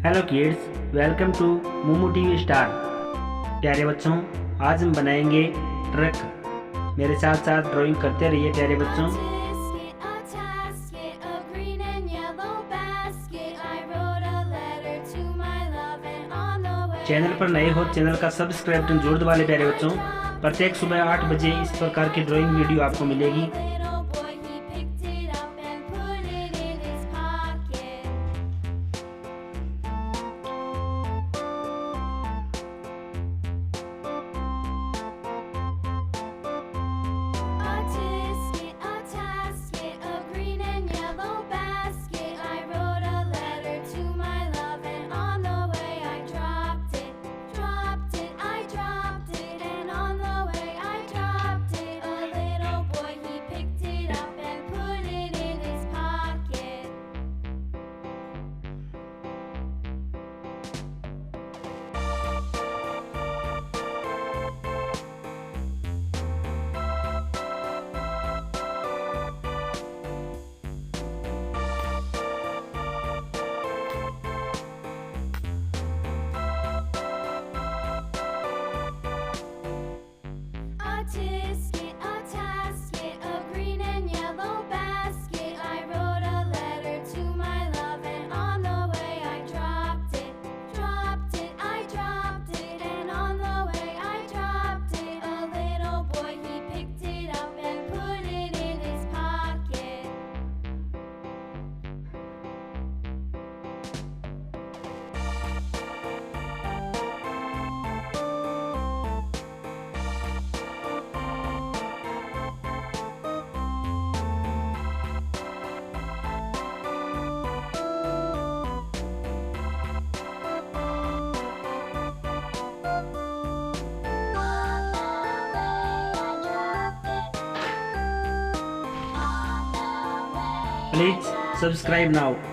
Hello kids, welcome to Momo TV star. प्यारे बच्चों, आज हम बनाएंगे ट्रक। मेरे साथ साथ ड्राइंग करते रहिए प्यारे बच्चों। चैनल पर नए हो चैनल का सब्सक्राइब बटन जरूर दबा ले प्यारे बच्चों। प्रत्येक सुबह 8 बजे इस प्रकार की ड्राइंग वीडियो आपको मिलेगी। Please subscribe now.